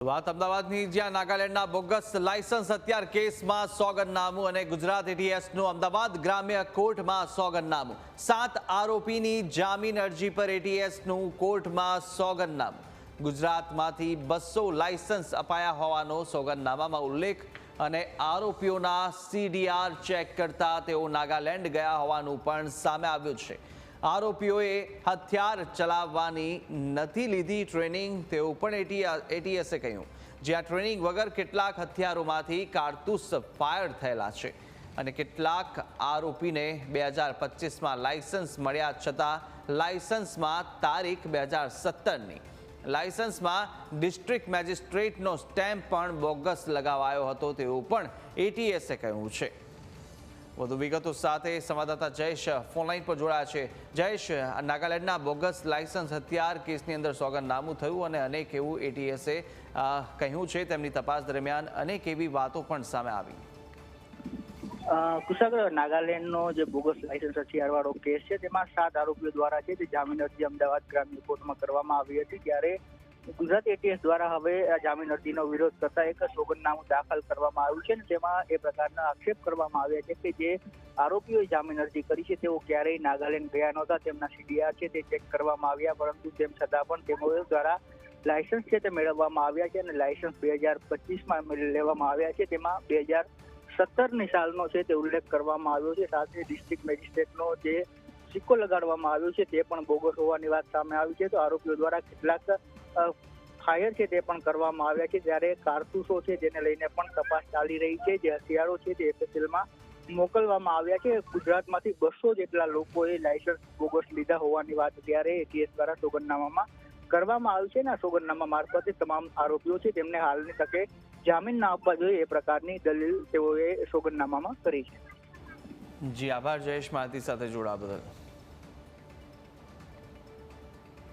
વાત અમદાવાદની જ્યાં નાગાલેન્ડના બોગસ લાયસન્સ હથિયાર કેસમાં સોગંદનામું અને ગુજરાત એટીએસનું અમદાવાદ ગ્રામ્ય કોર્ટમાં સોગંદનામું 7 આરોપીની જામીન અરજી પર એટીએસનું કોર્ટમાં સોગંદનામું ગુજરાતમાંથી 200 લાયસન્સ અપાયા હોવાનો સોગંદનામામાં ઉલ્લેખ અને આરોપીઓના સીડીઆર ચેક કરતા તેઓ નાગાલેન્ડ ગયા હોવાનું પણ સામે આવ્યું છે। આરોપીઓએ હથિયાર ચલાવવાની નથી લીધી ટ્રેનિંગ તેવું પણ એટીએસે કહ્યું, જ્યાં ટ્રેનિંગ વગર કેટલાક હથિયારોમાંથી કારતૂસ ફાયર થયેલા છે અને કેટલાક આરોપીને 2025માં લાયસન્સ મળ્યા છતાં લાયસન્સમાં તારીખ 2017ની લાયસન્સમાં ડિસ્ટ્રિક્ટ મેજિસ્ટ્રેટનો સ્ટેમ્પ પણ બોગસ લગાવાયો હતો તેવું પણ એટીએસે કહ્યું છે। વધુ વિગતો સાથે સંવાદદાતા જયેશ ફોનલાઈન પર જોડાયા છે। જયેશ, નાગાલેન્ડના બોગસ લાયસન્સ હથિયાર કેસની અંદર સોગંદનામું થયું અને અનેક એવું એટીએસે કહ્યું છે તેમની તપાસ દરમિયાન અનેક એવી વાતો પણ સામે આવી। કુશાગ્ર, નાગાલેન્ડનો જે બોગસ લાયસન્સ હથિયારવાળો કેસ છે તેમાં 7 આરોપીઓ દ્વારા છે તે જામીન અરજી અમદાવાદ ગ્રામ્ય કોર્ટમાં કરવામાં આવી હતી, ત્યારે ગુજરાત એટીએસ દ્વારા હવે જામીન અરજીનો વિરોધ કરતા એક સોગંદનામું દાખલ કરવામાં આવ્યું છે અને તેમાં એ પ્રકારના આક્ષેપ કરવામાં આવ્યા છે કે જે આરોપીઓએ જામીન અરજી કરી છે તેઓ ક્યારેય નાગાલેન્ડ ગયા નહોતા, તેમના સીડીઆર છે તે ચેક કરવામાં આવ્યા, પરંતુ તેમ છતાં પણ તેઓ દ્વારા લાયસન્સ છે તે મેળવવામાં આવ્યા છે અને લાયસન્સ 2025માં લેવામાં આવ્યા છે, તેમાં 2017ની સાલનો છે તે ઉલ્લેખ કરવામાં આવ્યો છે। સાથે ડિસ્ટ્રિક્ટ મેજિસ્ટ્રેટનો જે સિક્કો લગાડવામાં આવ્યો છે તે પણ બોગસ હોવાની વાત સામે આવી છે। તો આરોપીઓ દ્વારા કેટલાક ફાયર છે તે પણ કરવામાં આવ્યા છે, ત્યારે કારતૂસો છે જેને લઈને પણ તપાસ ચાલી રહી છે। જે હથિયારો છે તે એફએસએલમાં મોકલવામાં આવ્યા છે। ગુજરાતમાંથી 200 જેટલા લોકોએ લાયસન્સ બોગસ લીધા હોવાની વાત ત્યારે એટીએસ દ્વારા સોગંદનામામાં કરવામાં આવ્યું છે અને આ સોગંદનામા મારફતે તમામ આરોપીઓ છે તેમને હાલની તકે જામીન ના આપવા જોઈએ એ પ્રકારની દલીલ તેઓએ સોગંદનામામાં કરી છે। જી આભાર જયેશ, માહિતી સાથે જોડાવા બદલ।